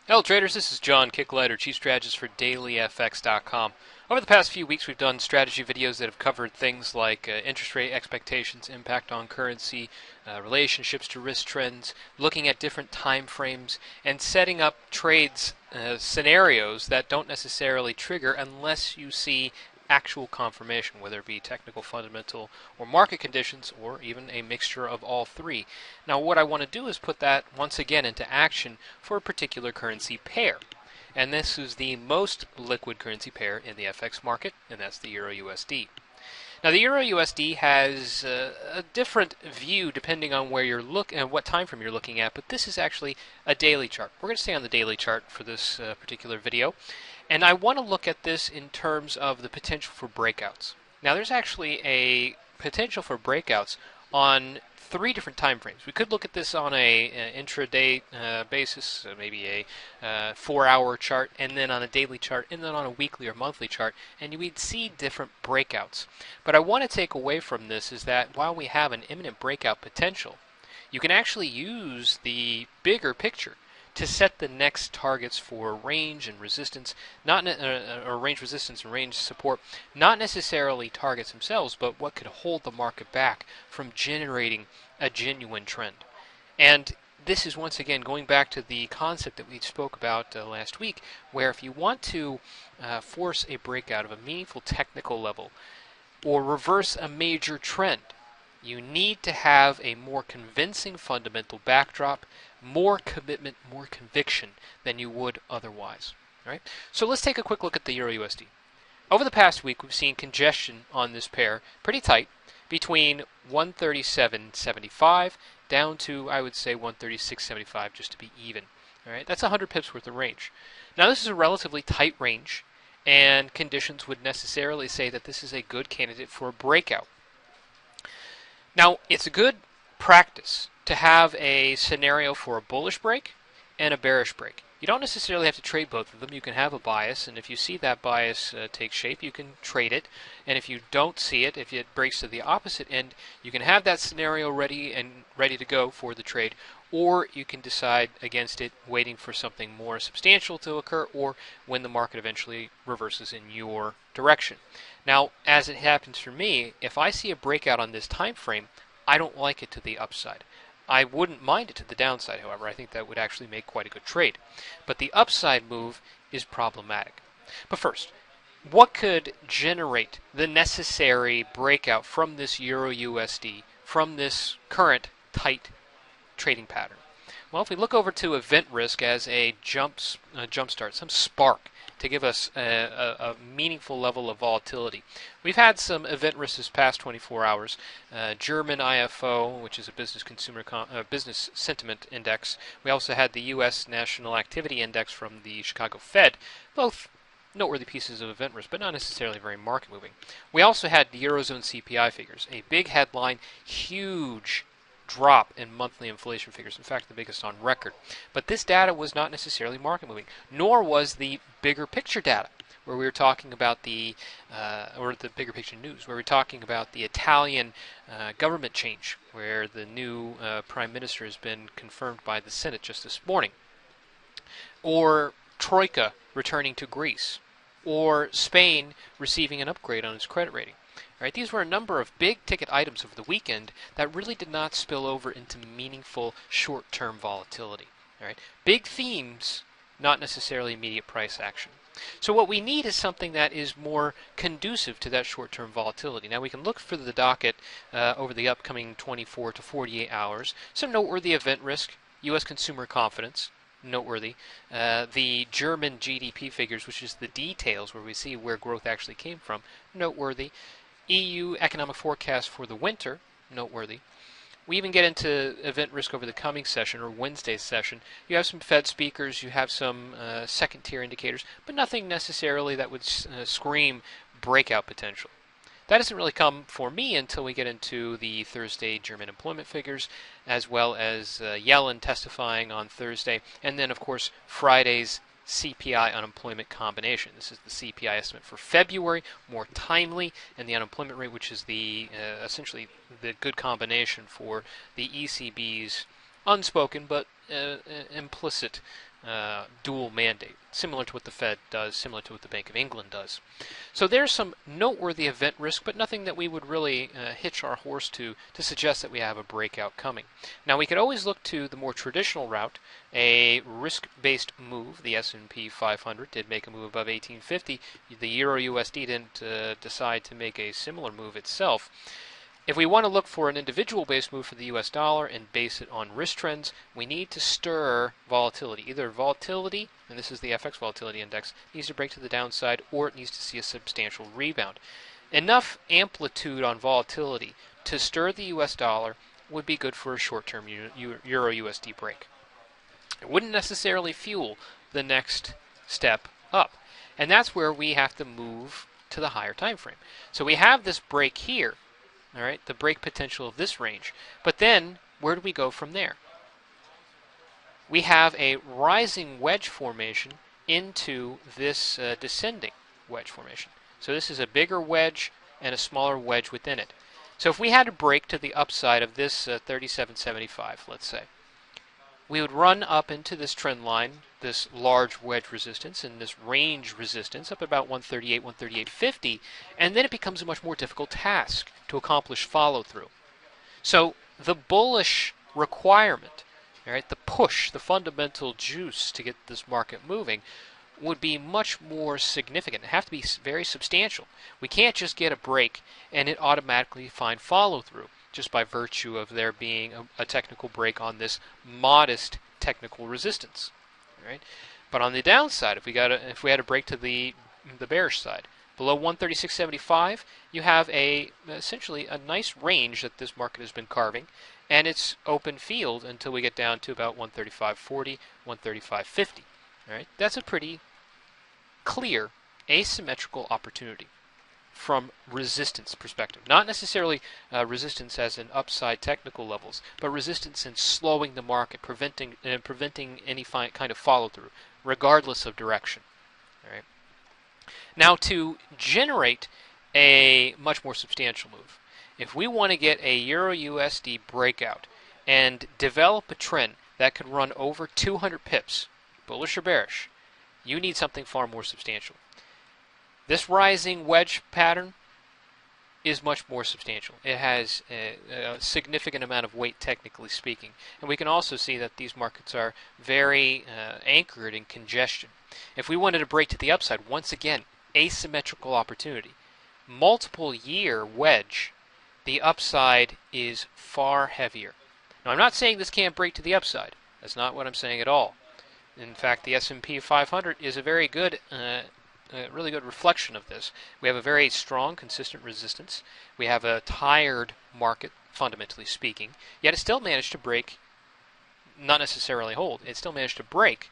Hello traders, this is John Kicklighter, Chief Strategist for DailyFX.com. Over the past few weeks we've done strategy videos that have covered things like interest rate expectations, impact on currency, relationships to risk trends, looking at different time frames, and setting up trades scenarios that don't necessarily trigger unless you see actual confirmation, whether it be technical, fundamental, or market conditions, or even a mixture of all three. Now, what I want to do is put that once again into action for a particular currency pair. And this is the most liquid currency pair in the FX market, and that's the EURUSD. Now, the EURUSD has a different view depending on where you're what time frame you're looking at, but this is actually a daily chart. We're going to stay on the daily chart for this particular video, and I want to look at this in terms of the potential for breakouts. Now, there's actually a potential for breakouts on three different time frames. We could look at this on an intraday basis, maybe a 4-hour chart, and then on a daily chart, and then on a weekly or monthly chart, and we'd see different breakouts. But I want to take away from this is that while we have an imminent breakout potential, you can actually use the bigger picture to set the next targets for range and resistance, or range resistance and range support, not necessarily targets themselves, but what could hold the market back from generating a genuine trend. And this is once again going back to the concept that we spoke about last week, where if you want to force a breakout of a meaningful technical level or reverse a major trend, you need to have a more convincing fundamental backdrop, more commitment, more conviction than you would otherwise. All right? So let's take a quick look at the EURUSD. Over the past week, we've seen congestion on this pair pretty tight between 137.75 down to, I would say, 136.75 just to be even. All right? That's 100 pips worth of range. Now, this is a relatively tight range, and conditions would necessarily say that this is a good candidate for a breakout. Now, it's a good practice to have a scenario for a bullish break and a bearish break. You don't necessarily have to trade both of them. You can have a bias, and if you see that bias take shape, you can trade it. And if you don't see it, if it breaks to the opposite end, you can have that scenario ready to go for the trade, or you can decide against it, waiting for something more substantial to occur, or when the market eventually reverses in your direction. Now, as it happens for me, if I see a breakout on this time frame, I don't like it to the upside. I wouldn't mind it to the downside, however. I think that would actually make quite a good trade. But the upside move is problematic. But first, what could generate the necessary breakout from this EURUSD, from this current tight trading pattern? Well, if we look over to event risk as a jump start, some spark to give us a meaningful level of volatility. We've had some event risk this past 24 hours. German IFO, which is a business sentiment index. We also had the U.S. National Activity Index from the Chicago Fed, both noteworthy pieces of event risk, but not necessarily very market moving. We also had the Eurozone CPI figures, a big headline, huge drop in monthly inflation figures, in fact the biggest on record. But this data was not necessarily market moving, nor was the bigger picture data, where we were talking about or the bigger picture news, where we were talking about the Italian government change, where the new prime minister has been confirmed by the Senate just this morning, or Troika returning to Greece, or Spain receiving an upgrade on its credit rating. Right, these were a number of big-ticket items over the weekend that really did not spill over into meaningful short-term volatility. All right, big themes, not necessarily immediate price action. So what we need is something that is more conducive to that short-term volatility. Now we can look for the docket over the upcoming 24 to 48 hours. Some noteworthy event risk: U.S. consumer confidence, noteworthy. The German GDP figures, which is the details where we see where growth actually came from, noteworthy. EU economic forecast for the winter, noteworthy. We even get into event risk over the coming session, or Wednesday's session. You have some Fed speakers, you have some second-tier indicators, but nothing necessarily that would scream breakout potential. That doesn't really come for me until we get into the Thursday German employment figures, as well as Yellen testifying on Thursday, and then, of course, Friday's CPI unemployment combination. This is the CPI estimate for February, more timely, and the unemployment rate, which is the essentially the good combination for the ECB's unspoken but implicit dual mandate, similar to what the Fed does, similar to what the Bank of England does. So there's some noteworthy event risk, but nothing that we would really hitch our horse to suggest that we have a breakout coming. Now we could always look to the more traditional route, a risk-based move. The S&P 500 did make a move above 1850. The EURUSD didn't decide to make a similar move itself. If we want to look for an individual-based move for the US dollar and base it on risk trends, we need to stir volatility. Either volatility, and this is the FX volatility index, needs to break to the downside, or it needs to see a substantial rebound. Enough amplitude on volatility to stir the US dollar would be good for a short-term Euro-USD break. It wouldn't necessarily fuel the next step up. And that's where we have to move to the higher time frame. So we have this break here. All right, the break potential of this range. But then, where do we go from there? We have a rising wedge formation into this descending wedge formation. So this is a bigger wedge and a smaller wedge within it. So if we had to break to the upside of this 37.75, let's say, we would run up into this trend line, this large wedge resistance, and this range resistance up about 138, 138.50, and then it becomes a much more difficult task to accomplish follow-through. So the bullish requirement, all right, the push, the fundamental juice to get this market moving would be much more significant. It have to be very substantial. We can't just get a break and it automatically find follow-through, just by virtue of there being a technical break on this modest technical resistance, right? But on the downside, if we had a break to the bearish side, below 136.75, you have essentially a nice range that this market has been carving, and it's open field until we get down to about 135.40, 135.50. All right, that's a pretty clear asymmetrical opportunity from resistance perspective. Not necessarily resistance as in upside technical levels, but resistance in slowing the market, preventing any kind of follow-through, regardless of direction. All right. Now, to generate a much more substantial move, if we want to get a Euro-USD breakout and develop a trend that could run over 200 pips, bullish or bearish, you need something far more substantial. This rising wedge pattern is much more substantial. It has a significant amount of weight, technically speaking. And we can also see that these markets are very anchored in congestion. If we wanted to break to the upside, once again, asymmetrical opportunity. Multiple year wedge, the upside is far heavier. Now, I'm not saying this can't break to the upside. That's not what I'm saying at all. In fact, the S&P 500 is a very good a really good reflection of this. We have a very strong, consistent resistance. We have a tired market, fundamentally speaking, yet it still managed to break, not necessarily hold, it still managed to break.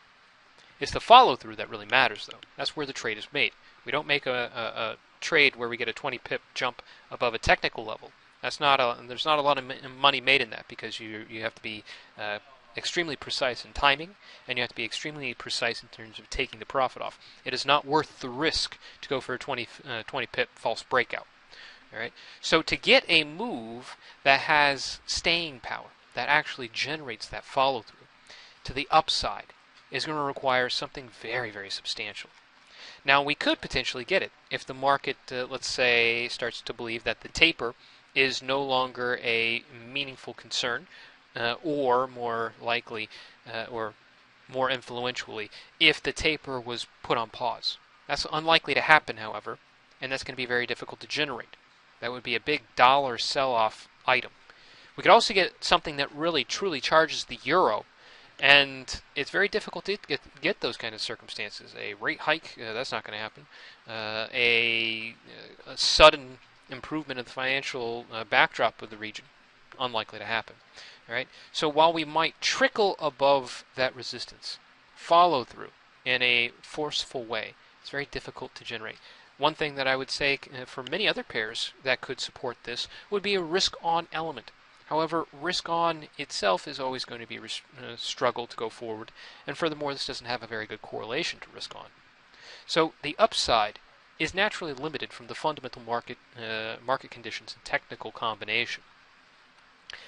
It's the follow-through that really matters, though. That's where the trade is made. We don't make a trade where we get a 20-pip jump above a technical level. There's not a lot of money made in that, because you have to be extremely precise in timing, and you have to be extremely precise in terms of taking the profit off. It is not worth the risk to go for a 20 pip false breakout. All right. So to get a move that has staying power, that actually generates that follow through to the upside, is going to require something very, very substantial. Now, we could potentially get it if the market, let's say, starts to believe that the taper is no longer a meaningful concern, or more likely, or more influentially, if the taper was put on pause. That's unlikely to happen, however, and that's going to be very difficult to generate. That would be a big dollar sell-off item. We could also get something that really truly charges the euro, and it's very difficult to get those kind of circumstances. A rate hike, that's not going to happen. A sudden improvement of the financial backdrop of the region, unlikely to happen. All right. So while we might trickle above that resistance, follow through in a forceful way, it's very difficult to generate. One thing that I would say for many other pairs that could support this would be a risk-on element. However, risk-on itself is always going to be a struggle to go forward, and furthermore, this doesn't have a very good correlation to risk-on. So the upside is naturally limited from the fundamental market conditions and technical combination.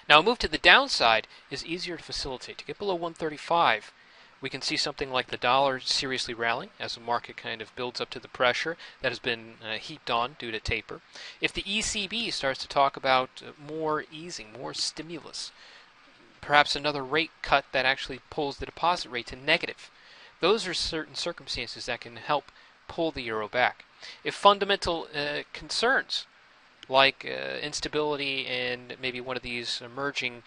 Now, a move to the downside is easier to facilitate. To get below 135, We can see something like the dollar seriously rallying as the market kind of builds up to the pressure that has been heaped on due to taper. If the ECB starts to talk about more easing, more stimulus, perhaps another rate cut that actually pulls the deposit rate to negative, those are certain circumstances that can help pull the euro back. If fundamental concerns like instability in maybe one of these emerging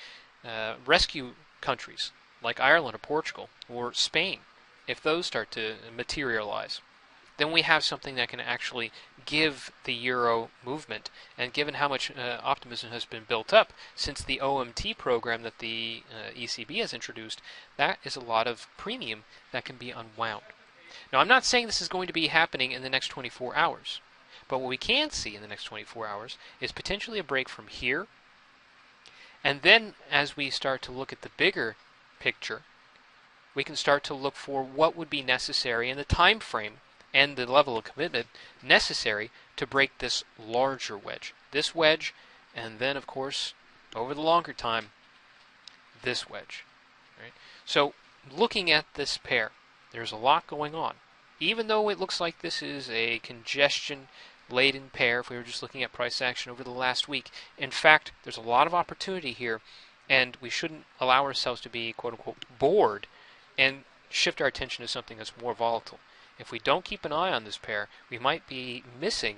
rescue countries like Ireland or Portugal or Spain, if those start to materialize, then we have something that can actually give the euro movement. And given how much optimism has been built up since the OMT program that the ECB has introduced, that is a lot of premium that can be unwound. Now, I'm not saying this is going to be happening in the next 24 hours, but what we can see in the next 24 hours is potentially a break from here. And then as we start to look at the bigger picture, we can start to look for what would be necessary in the time frame and the level of commitment necessary to break this larger wedge. This wedge, and then of course, over the longer time, this wedge. Right? So looking at this pair, there's a lot going on. Even though it looks like this is a congestion-laden pair, if we were just looking at price action over the last week, in fact, there's a lot of opportunity here, and we shouldn't allow ourselves to be, quote-unquote, bored and shift our attention to something that's more volatile. If we don't keep an eye on this pair, we might be missing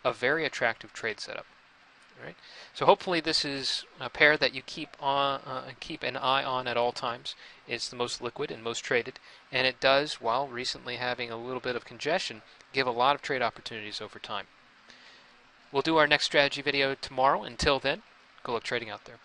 a very attractive trade setup. Right? So hopefully this is a pair that you keep an eye on at all times. It's the most liquid and most traded, and it does, while recently having a little bit of congestion, give a lot of trade opportunities over time. We'll do our next strategy video tomorrow. Until then, good luck trading out there.